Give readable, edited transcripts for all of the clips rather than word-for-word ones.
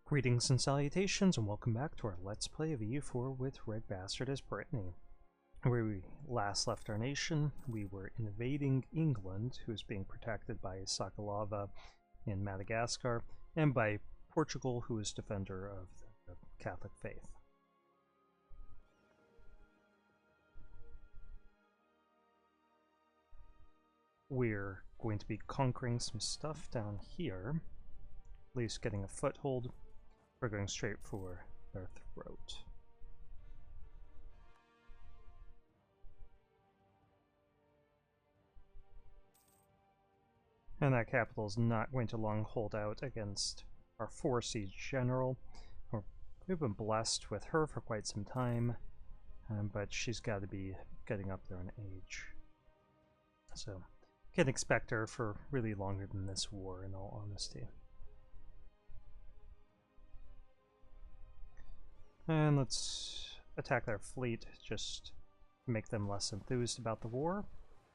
Greetings and salutations, and welcome back to our Let's Play of EU4 with RedBstrd as Brittany. Where we last left our nation, we were invading England, who was being protected by Sakalava in Madagascar, and by Portugal, who was defender of the Catholic faith. We're going to be conquering some stuff down here, at least getting a foothold. We're going straight for their throat. And that capital is not going to long hold out against our 4-siege general. We've been blessed with her for quite some time, but she's got to be getting up there in age. So, can't expect her for really longer than this war, in all honesty. And let's attack their fleet, just to make them less enthused about the war.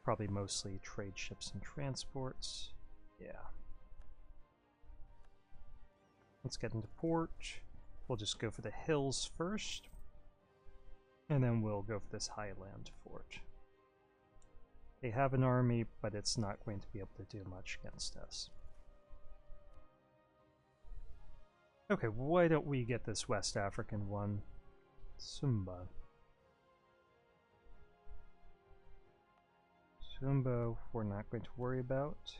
Probably mostly trade ships and transports. Yeah. Let's get into port. We'll just go for the hills first, and then we'll go for this highland fort. They have an army, but it's not going to be able to do much against us. Okay, why don't we get this West African one? Sumba. Sumba, we're not going to worry about.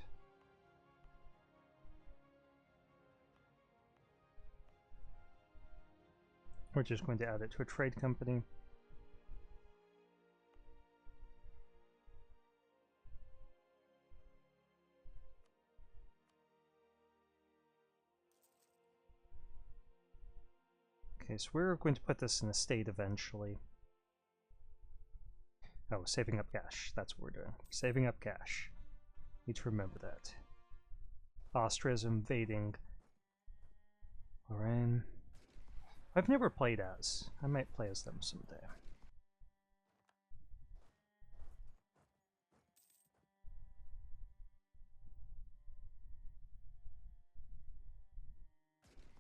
We're just going to add it to a trade company. Okay, so we're going to put this in a state eventually. Oh, saving up cash. That's what we're doing. Saving up cash. Need to remember that. Austria's invading Lorraine. I've never played as. I might play as them someday.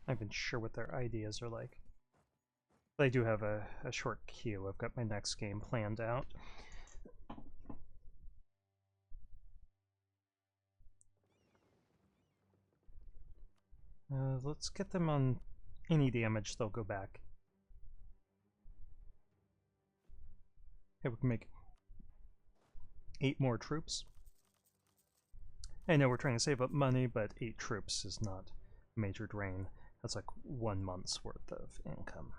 I'm not even sure what their ideas are like. I do have a short queue. I've got my next game planned out. Let's get them on any damage, they'll go back. Okay, we can make 8 more troops. I know we're trying to save up money, but 8 troops is not a major drain. That's like 1 month's worth of income.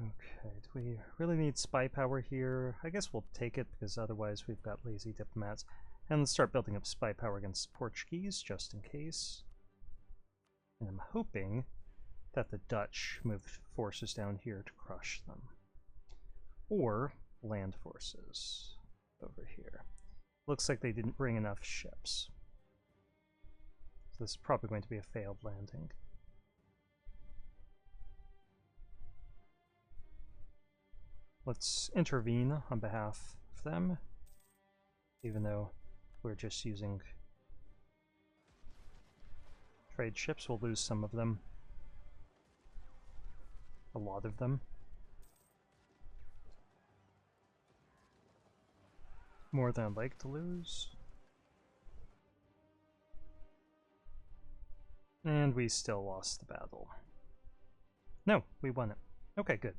Okay, do we really need spy power here? I guess we'll take it, because otherwise we've got lazy diplomats. And let's start building up spy power against the Portuguese, just in case. And I'm hoping that the Dutch moved forces down here to crush them. Or land forces over here. Looks like they didn't bring enough ships. So this is probably going to be a failed landing. Let's intervene on behalf of them, even though we're just using trade ships. We'll lose some of them. A lot of them. More than I'd like to lose. And we still lost the battle. No, we won it. Okay, good.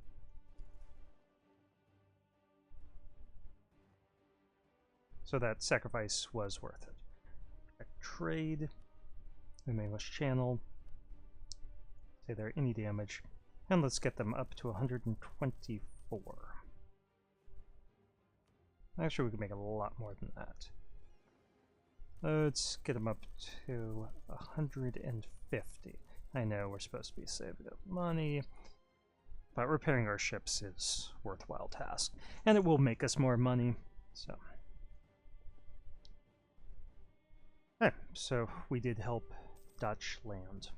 So that sacrifice was worth it. Trade in the English Channel. Say there any damage. And let's get them up to 124. Actually, we can make a lot more than that. Let's get them up to 150. I know we're supposed to be saving up money, but repairing our ships is a worthwhile task. And it will make us more money, so... Okay, so we did help Dutch land.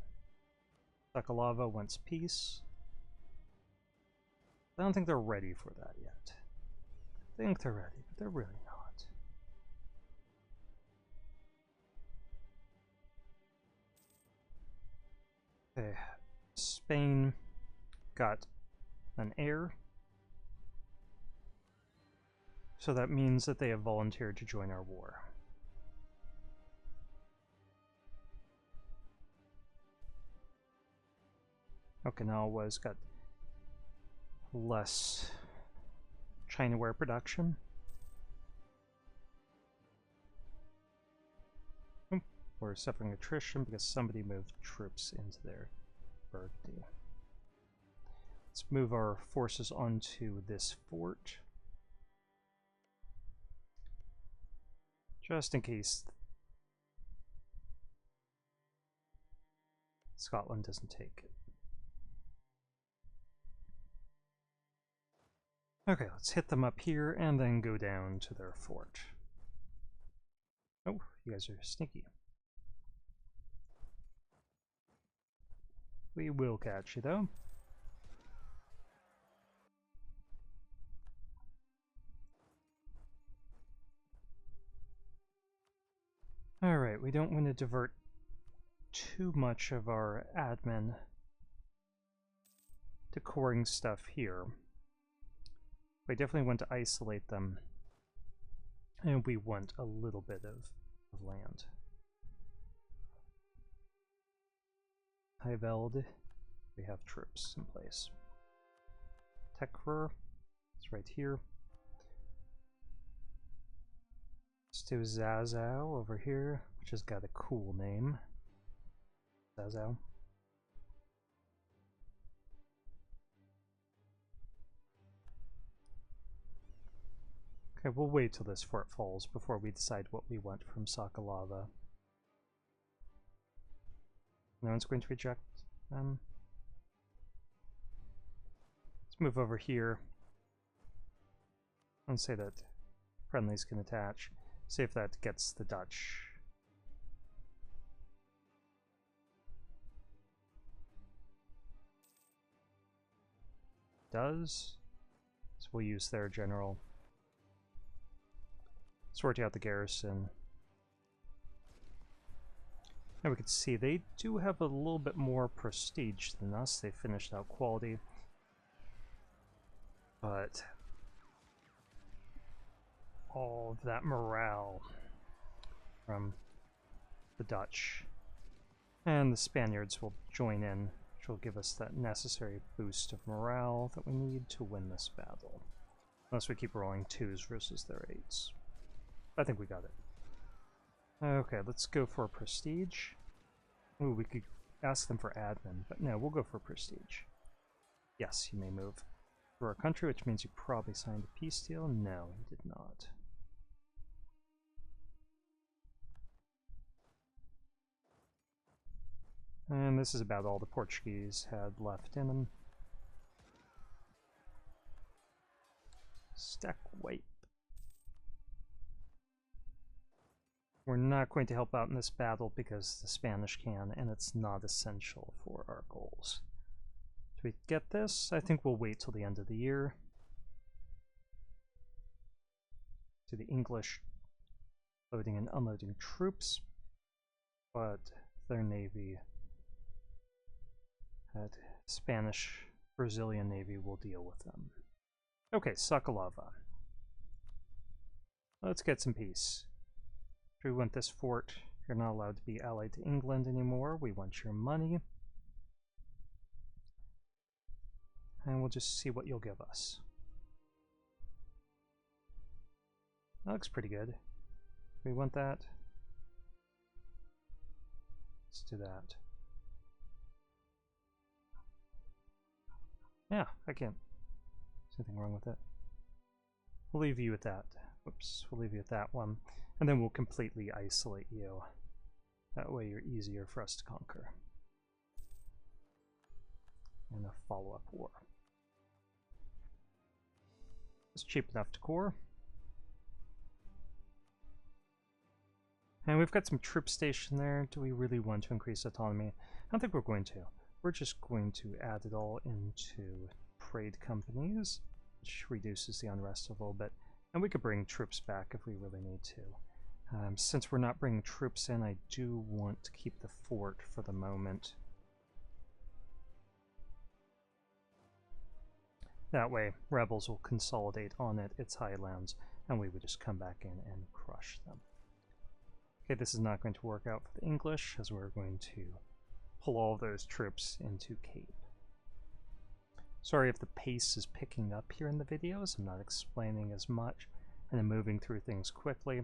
Sakalava wants peace. I don't think they're ready for that yet. I think they're ready, but they're really not. Okay, Spain got an heir, so that means that they have volunteered to join our war. Okinawa's got less Chinaware production. We're suffering attrition because somebody moved troops into their Burgundy. Let's move our forces onto this fort, just in case Scotland doesn't take it. Okay, let's hit them up here and then go down to their fort. Oh, you guys are sneaky. We will catch you, though. Alright, we don't want to divert too much of our admin to coring stuff here. We definitely want to isolate them, and we want a little bit of land. Hiveld, we have troops in place. Tekfur, it's right here. Let's do Zazao over here, which has got a cool name. Zazao. Okay, we'll wait till this fort falls before we decide what we want from Sakalava. No one's going to reject them. Let's move over here and say that friendlies can attach. See if that gets the Dutch. Does. So we'll use their general. Sort out the garrison. And we can see they do have a little bit more prestige than us. They finished out quality. But all of that morale from the Dutch and the Spaniards will join in, which will give us that necessary boost of morale that we need to win this battle. Unless we keep rolling 2s versus their 8s. I think we got it. Okay, let's go for prestige. Ooh, we could ask them for admin, but no, we'll go for prestige. Yes, you may move through our country, which means you probably signed a peace deal. No, you did not. And this is about all the Portuguese had left in them. Stack wipe. We're not going to help out in this battle because the Spanish can, and it's not essential for our goals. Do we get this? I think we'll wait till the end of the year. To the English loading and unloading troops, but their navy, that Spanish Brazilian navy, will deal with them. Okay, Sakalava. Let's get some peace. We want this fort. You're not allowed to be allied to England anymore. We want your money. And we'll just see what you'll give us. That looks pretty good. We want that. Let's do that. Yeah, I can't. There's nothing wrong with it. We'll leave you with that. Whoops, we'll leave you with that one. And then we'll completely isolate you. That way you're easier for us to conquer. And a follow-up war. It's cheap enough to core. And we've got some troops stationed there. Do we really want to increase autonomy? I don't think we're going to. We're just going to add it all into trade companies, which reduces the unrest a little bit. And we could bring troops back if we really need to. Since we're not bringing troops in, I do want to keep the fort for the moment. That way, rebels will consolidate on it, its highlands, and we would just come back in and crush them. Okay, this is not going to work out for the English, as we're going to pull all those troops into Cape. Sorry if the pace is picking up here in the videos. I'm not explaining as much, and I'm moving through things quickly.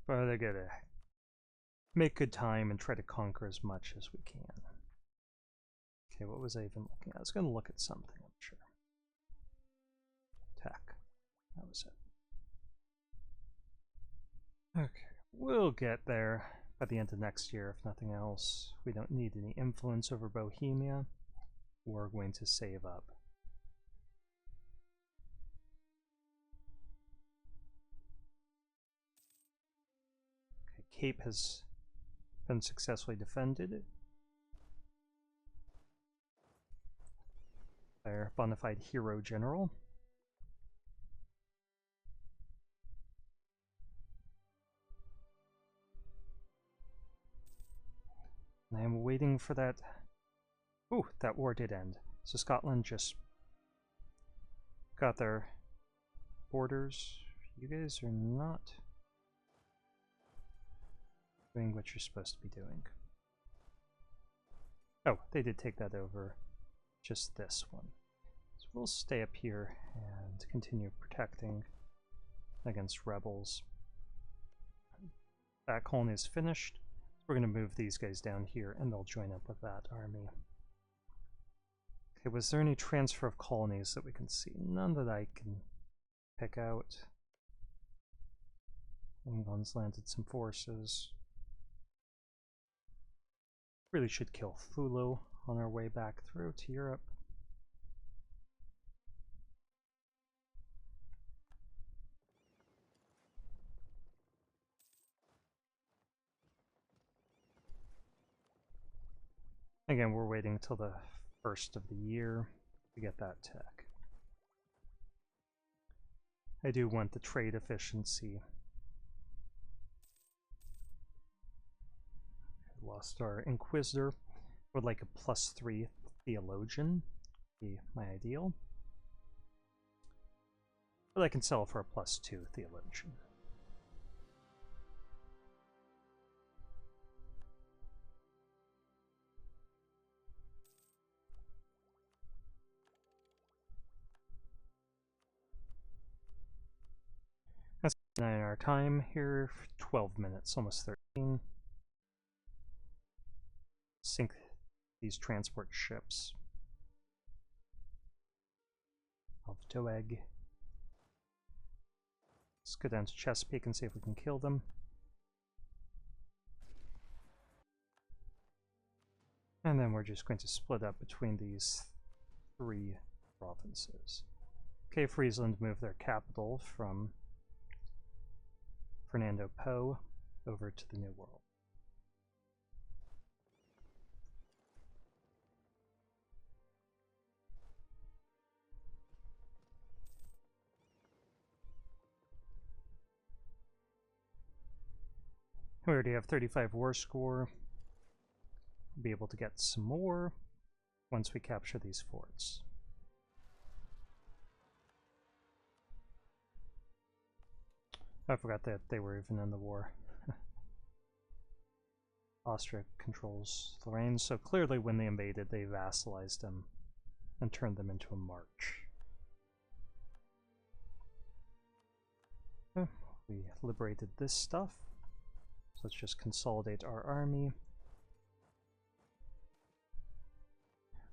But I gotta make good time and try to conquer as much as we can. Okay, what was I even looking at? I was going to look at something, I'm sure. Tech. That was it. Okay, we'll get there by the end of next year, if nothing else. We don't need any influence over Bohemia. We're going to save up. Okay, Cape has been successfully defended by our bona fide hero general. And I am waiting for that. Ooh, that war did end. So Scotland just got their borders. You guys are not doing what you're supposed to be doing. Oh, they did take that over. Just this one. So we'll stay up here and continue protecting against rebels. That colony is finished. We're going to move these guys down here and they'll join up with that army. Okay, was there any transfer of colonies that we can see? None that I can pick out. England's landed some forces. Really should kill Thulu on our way back through to Europe. Again, we're waiting till the first of the year to get that tech. I do want the trade efficiency. I lost our Inquisitor. Would like a +3 theologian, be my ideal. But I can sell for a +2 theologian. That's 9 our time here, 12 minutes, almost 13. Sink these transport ships of Doeg. Let's go down to Chesapeake and see if we can kill them. And then we're just going to split up between these 3 provinces. Okay, Friesland moved their capital from Fernando Po over to the New World. We already have 35 war score. We'll be able to get some more once we capture these forts. I forgot that they were even in the war. Austria controls Lorraine, so clearly when they invaded, they vassalized them and turned them into a march. We liberated this stuff. So let's just consolidate our army.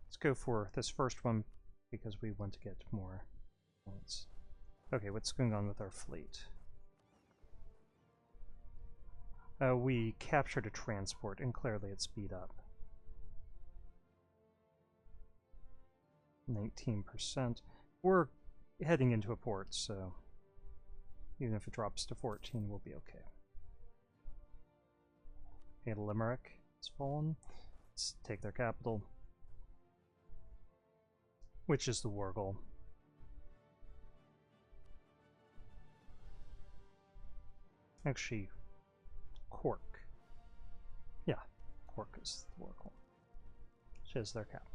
Let's go for this first one because we want to get more points. Okay, what's going on with our fleet? We captured a transport and clearly it's speed up. 19%. We're heading into a port, so even if it drops to 14, we'll be okay. Okay, Limerick has fallen. Let's take their capital, which is the war goal. Actually, Cork. Yeah, Cork is the war goal. which is their capital.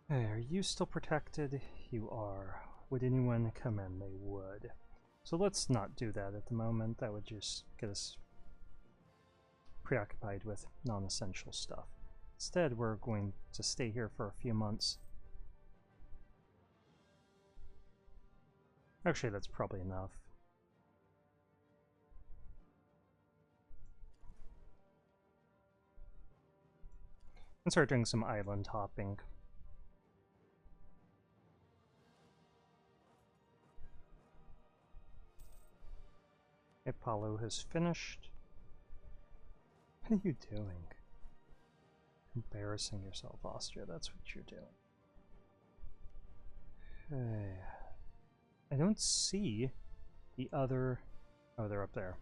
Hey, are you still protected? You are. Would anyone come in? They would. So let's not do that at the moment. That would just get us preoccupied with non-essential stuff. Instead, we're going to stay here for a few months. Actually, that's probably enough. And start doing some island hopping. Apollo has finished. What are you doing? Embarrassing yourself, Austria. That's what you're doing. Okay. I don't see the other... Oh, they're up there.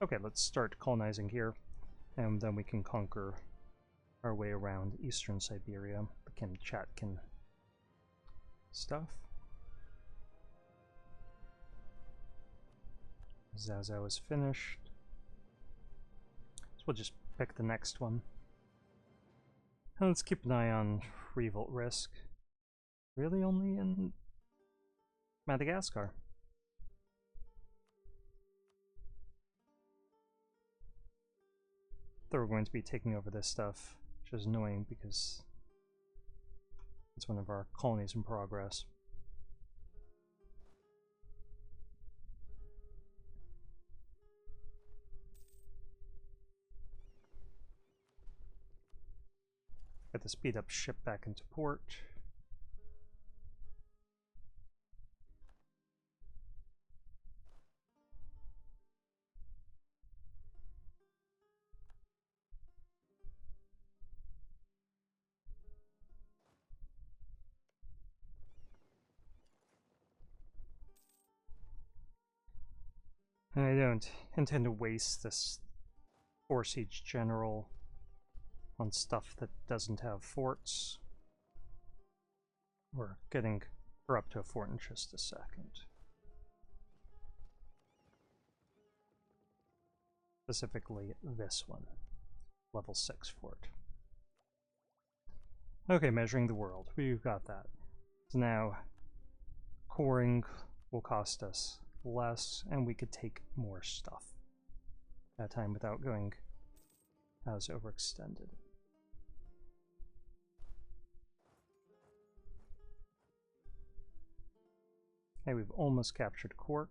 Okay, let's start colonizing here, and then we can conquer our way around eastern Siberia, the Kamchatkan stuff. Zazo is finished. So we'll just pick the next one. And let's keep an eye on revolt risk. Really only in Madagascar. Thought we're going to be taking over this stuff, which is annoying because it's one of our colonies in progress. Got the speed up ship back into port. I don't intend to waste this 4 siege general on stuff that doesn't have forts. We're up to a fort in just a second. Specifically this one, level 6 fort. Okay, measuring the world. We've got that. So now, coring will cost us less, and we could take more stuff at a time without going as overextended. Okay, we've almost captured Cork.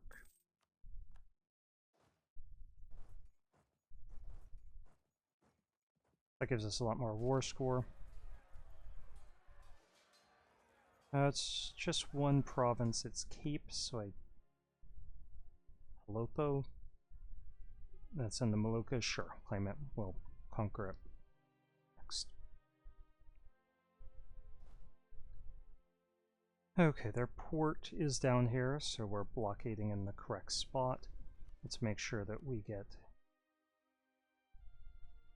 That gives us a lot more war score. It's just one province, it's Cape, so Halopo. That's in the Moluccas, sure, claim it, we'll conquer it next. Okay, their port is down here, so we're blockading in the correct spot. Let's make sure that we get...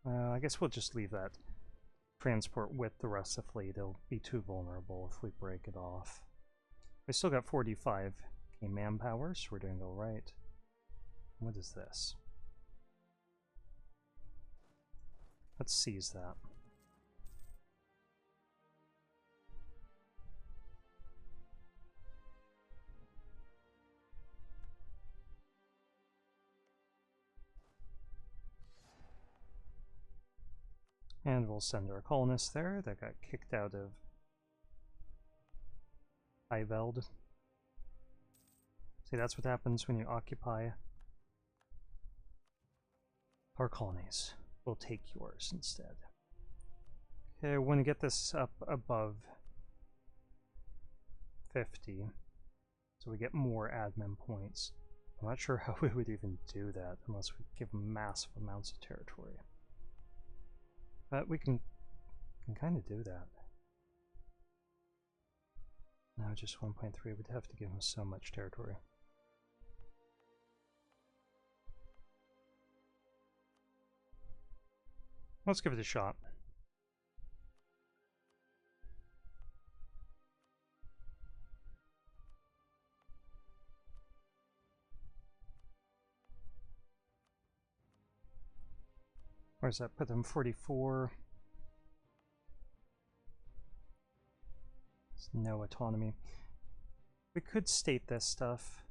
I guess we'll just leave that transport with the rest of the fleet. It'll be too vulnerable if we break it off. We still got 45k manpower, so we're doing alright. What is this? Let's seize that. And we'll send our colonists there that got kicked out of Iveld. See, that's what happens when you occupy our colonies. We'll take yours instead. Okay, I want to get this up above 50, so we get more admin points. I'm not sure how we would even do that unless we give them massive amounts of territory. But we can kind of do that. No, just 1.3, we'd have to give them so much territory. Let's give it a shot. Where's that put them? 44. There's no autonomy. We could state this stuff.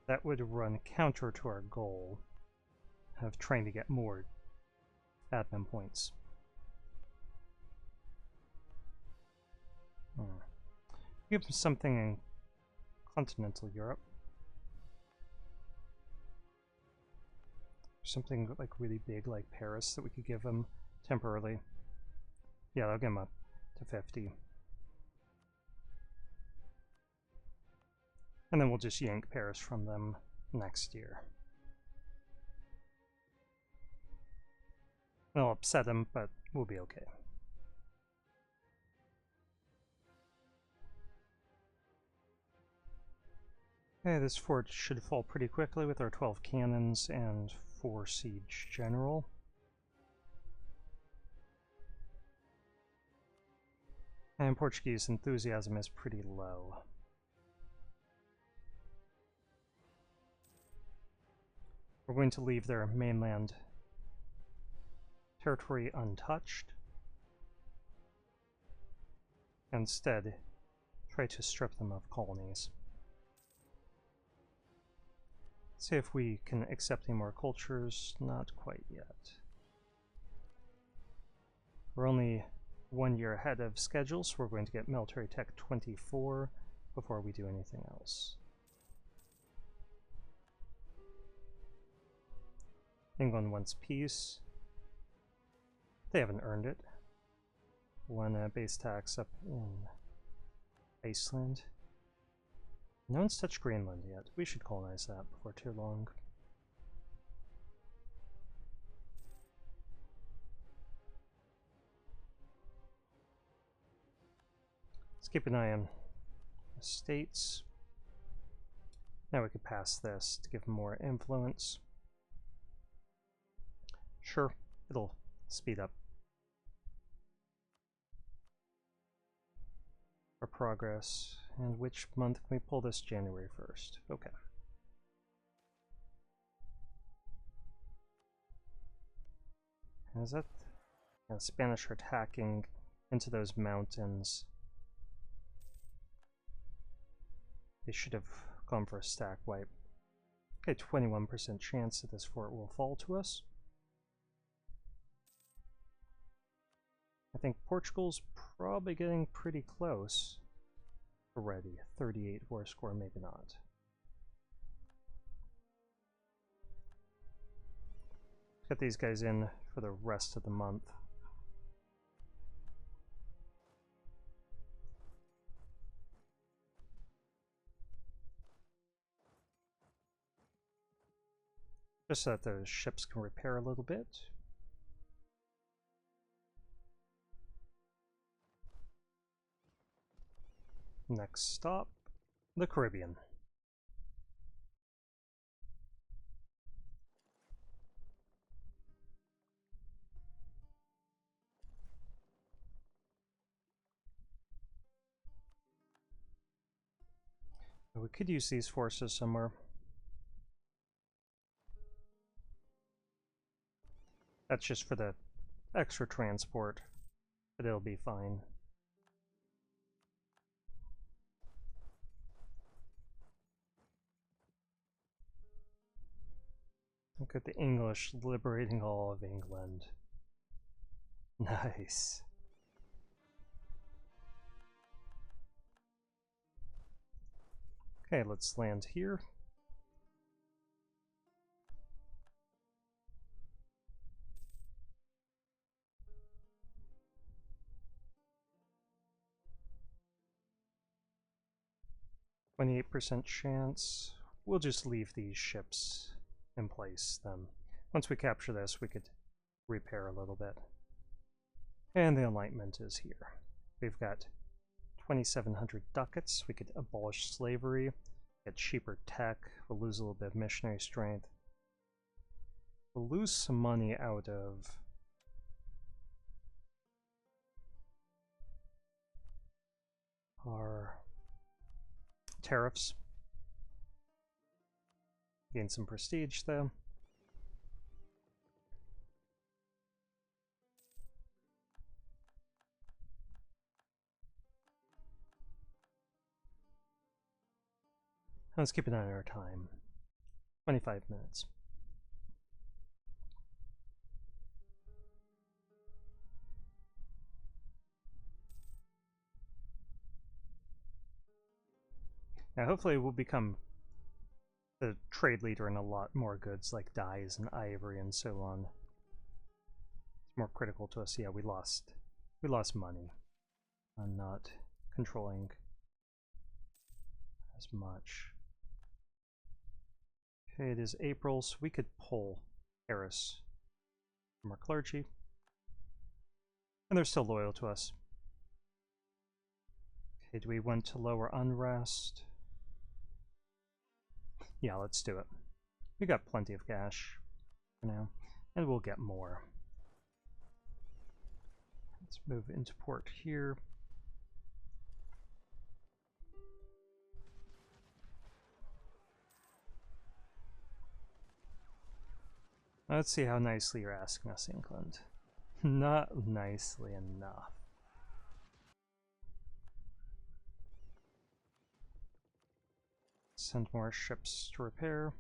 That would run counter to our goal of trying to get more admin points. Give them something in continental Europe. Something like really big like Paris that we could give them temporarily. Yeah, I'll give them up to 50. And then we'll just yank Paris from them next year. It'll upset them, but we'll be okay. Okay, this fort should fall pretty quickly with our 12 cannons and 4 siege general. And Portuguese enthusiasm is pretty low. We're going to leave their mainland territory untouched. Instead, try to strip them of colonies. See if we can accept any more cultures. Not quite yet. We're only 1 year ahead of schedule, so we're going to get military tech 24 before we do anything else. England wants peace. They haven't earned it. One base tax up in Iceland. No one's touched Greenland yet. We should colonize that before too long. Let's keep an eye on the states. Now we could pass this to give them more influence. Sure, it'll speed up our progress. And which month can we pull this? January 1st. Okay. Is that Spanish are attacking into those mountains? They should have gone for a stack wipe. Okay, 21% chance that this fort will fall to us. I think Portugal's probably getting pretty close already. 38 war score, maybe not. Get these guys in for the rest of the month. Just so that those ships can repair a little bit. Next stop, the Caribbean. We could use these forces somewhere. That's just for the extra transport, but it'll be fine. Look at the English liberating all of England. Nice. Okay, let's land here. %28 chance. We'll just leave these ships in place then. Once we capture this, we could repair a little bit. And the Enlightenment is here. We've got 2,700 ducats. We could abolish slavery, get cheaper tech. We'll lose a little bit of missionary strength. We'll lose some money out of our tariffs. Gain some prestige, though. Let's keep an eye on our time. 25 minutes. Now, hopefully we'll become the trade leader in a lot more goods like dyes and ivory and so on. It's more critical to us. Yeah, we lost money on not controlling as much. Okay, it is April, so we could pull Paris from our clergy. And they're still loyal to us. Okay, do we want to lower unrest? Yeah, let's do it. We got plenty of cash for now, and we'll get more. Let's move into port here. Let's see how nicely you're asking us, England. Not nicely enough. Send more ships to repair.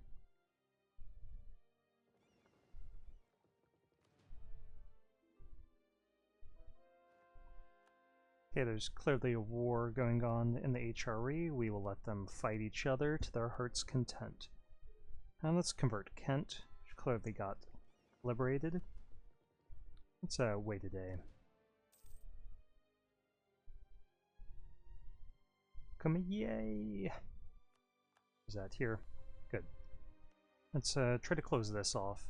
Okay, there's clearly a war going on in the HRE. We will let them fight each other to their heart's content. And let's convert Kent, which clearly got liberated. Let's wait a day. Come, yay! Is that here? Good. Let's try to close this off.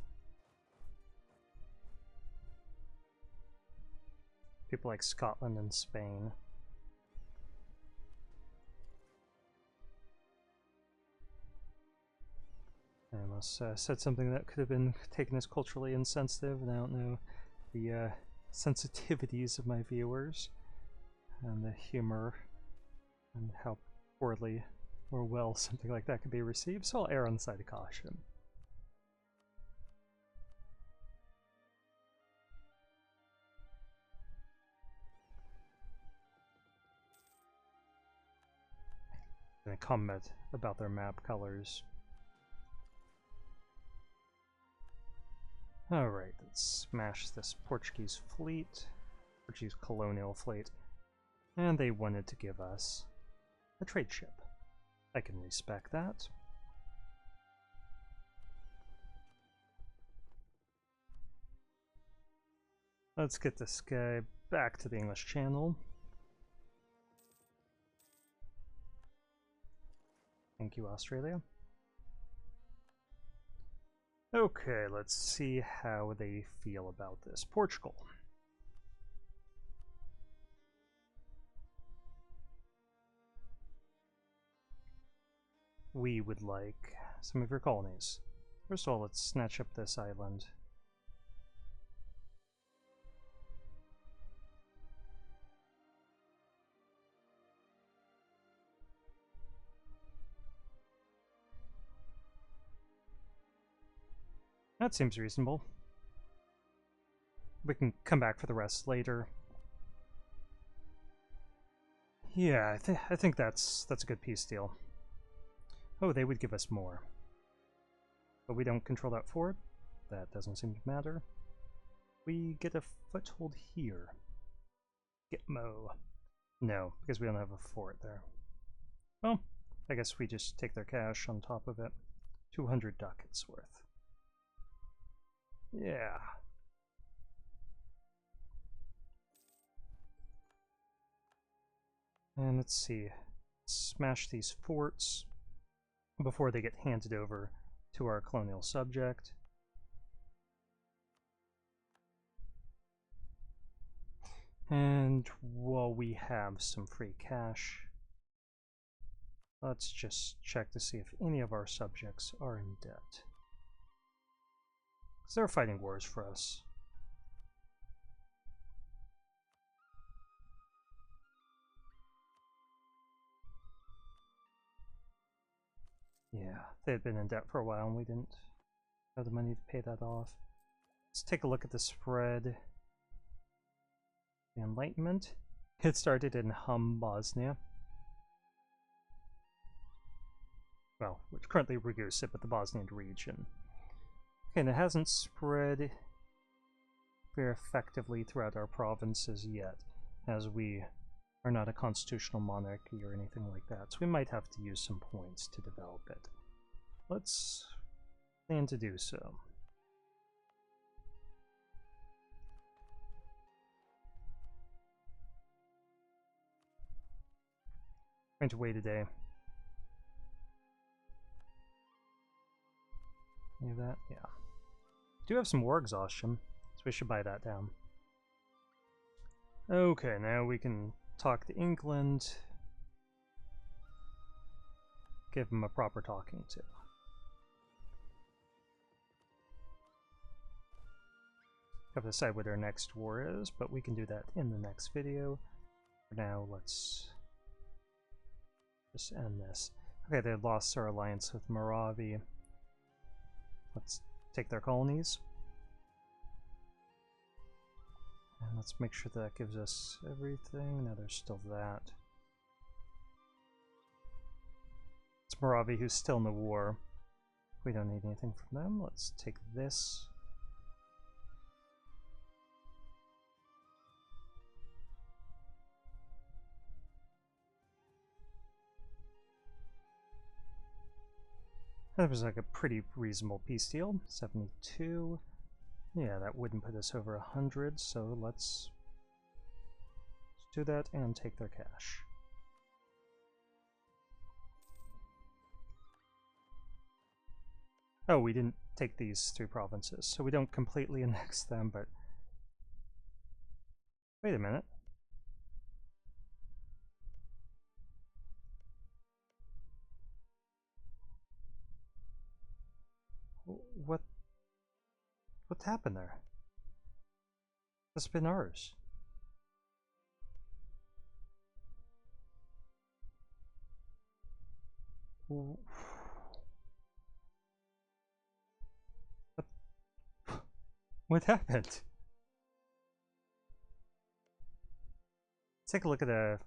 People like Scotland and Spain. I almost said something that could have been taken as culturally insensitive, and I don't know the sensitivities of my viewers and the humor and how poorly or well something like that could be received, so I'll err on the side of caution. And a comment about their map colors. Alright, let's smash this Portuguese fleet, Portuguese colonial fleet, and they wanted to give us a trade ship. I can respect that. Let's get this guy back to the English Channel. Thank you, Australia. Okay, let's see how they feel about this. Portugal. We would like some of your colonies. First of all, let's snatch up this island. That seems reasonable. We can come back for the rest later. Yeah, I think that's a good peace deal. Oh, they would give us more. But we don't control that fort. That doesn't seem to matter. We get a foothold here. Gitmo. No, because we don't have a fort there. Well, I guess we just take their cash on top of it. 200 ducats worth. Yeah. And let's see. Smash these forts before they get handed over to our colonial subject. And while we have some free cash, let's just check to see if any of our subjects are in debt. Because they're fighting wars for us. Yeah, they had been in debt for a while and we didn't have the money to pay that off. Let's take a look at the spread. The Enlightenment. It started in Bosnia. Well, which currently Ragusa, but the Bosnian region. Okay, and it hasn't spread very effectively throughout our provinces yet, as we are not a constitutional monarchy or anything like that, so we might have to use some points to develop it. Let's plan to do so. Going to wait a day. Leave that? Yeah. Do have some war exhaustion, so we should buy that down. Okay, now we can talk to England. Give them a proper talking to. Have to decide what our next war is, but we can do that in the next video. For now, let's just end this. Okay, they lost our alliance with Moravia. Let's take their colonies. And let's make sure that gives us everything. Now there's still that. It's Moravia who's still in the war. We don't need anything from them. Let's take this. That was like a pretty reasonable peace deal. 72. Yeah, that wouldn't put us over 100, so let's do that and take their cash. Oh, we didn't take these 3 provinces, so we don't completely annex them, but... Wait a minute. What happened there? That's been ours. What happened? Let's take a look at the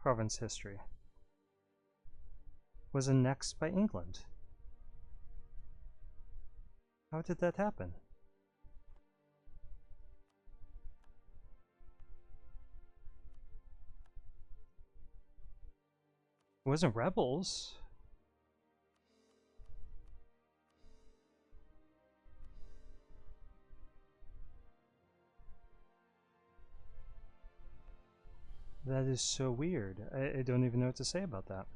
province history. Was annexed by England. How did that happen? It wasn't rebels. That is so weird. I don't even know what to say about that.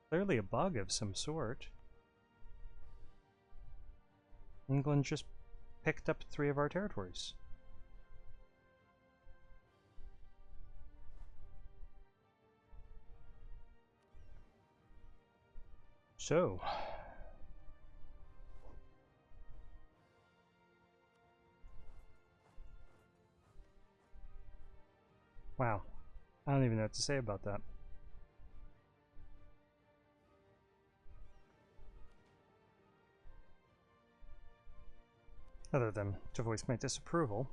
Clearly a bug of some sort. England just picked up 3 of our territories. So... wow. I don't even know what to say about that. Other than to voice my disapproval.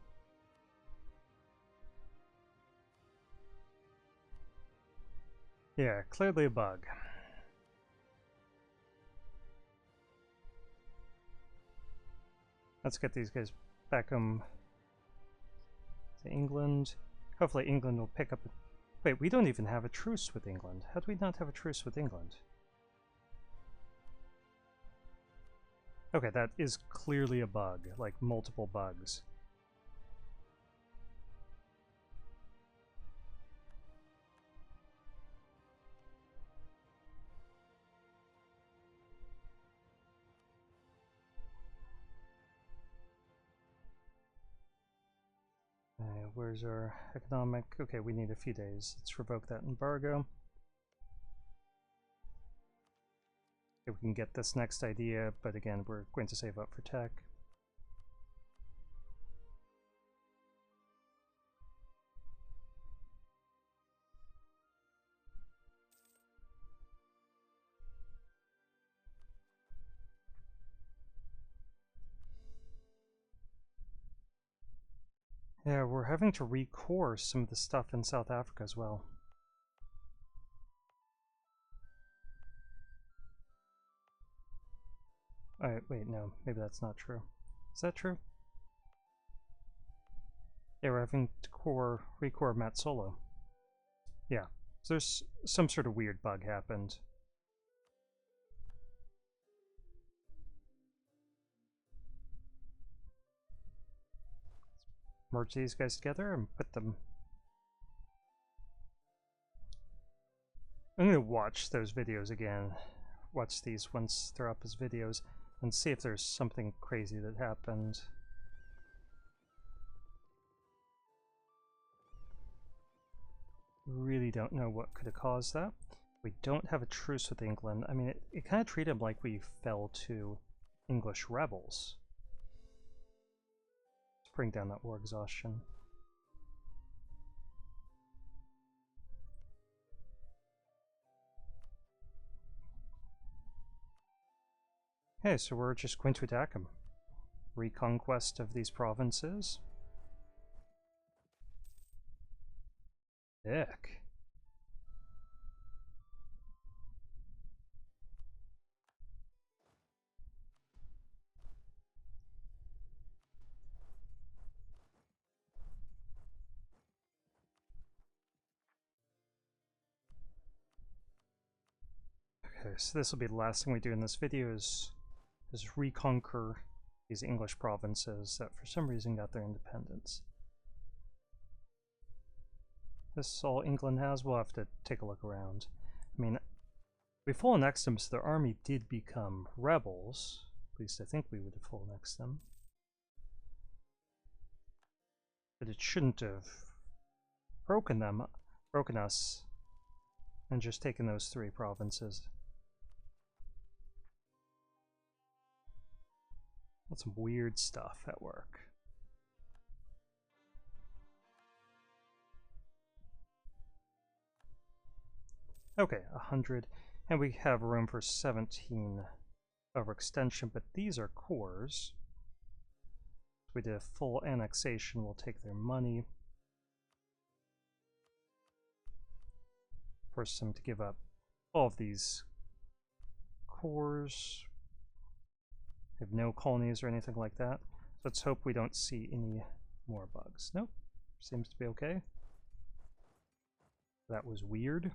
Yeah, clearly a bug. Let's get these guys back home to England. Hopefully England will pick up... Wait, we don't even have a truce with England. How do we not have a truce with England? Okay, that is clearly a bug, like multiple bugs. Where's our economic? Okay, we need a few days. Let's revoke that embargo. Okay, we can get this next idea, but again, we're going to save up for tech. Yeah, we're having to recore some of the stuff in South Africa as well. Alright, wait, no, maybe that's not true. Is that true? Yeah, we're having to recore Matt Solo. Yeah, so there's some sort of weird bug happened. Merge these guys together and put them... I'm gonna watch those videos again. Watch these once they're up as videos and see if there's something crazy that happened. Really don't know what could have caused that. We don't have a truce with England. I mean, it kind of treated them like we fell to English rebels. Let's bring down that war exhaustion. Hey, so we're just going to attack them. Reconquest of these provinces. Dick. Okay, so this will be the last thing we do in this video is reconquer these English provinces that for some reason got their independence. This is all England has. We'll have to take a look around. I mean, we full annexed them, so their army did become rebels. At least I think we would have full annexed them. But it shouldn't have broken us, and just taken those 3 provinces. That's some weird stuff at work. Okay, 100, and we have room for 17 overextension, but these are cores. If we did a full annexation, we'll take their money. Force them to give up all of these cores. We have no colonies or anything like that. Let's hope we don't see any more bugs. Nope, seems to be okay. That was weird.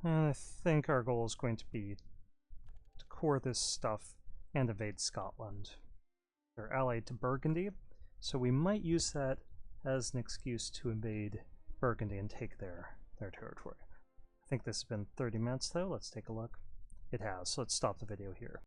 And I think our goal is going to be to core this stuff and invade Scotland. They're allied to Burgundy, so we might use that as an excuse to invade Burgundy and take their territory. I think this has been 30 minutes though. Let's take a look. It has, so let's stop the video here.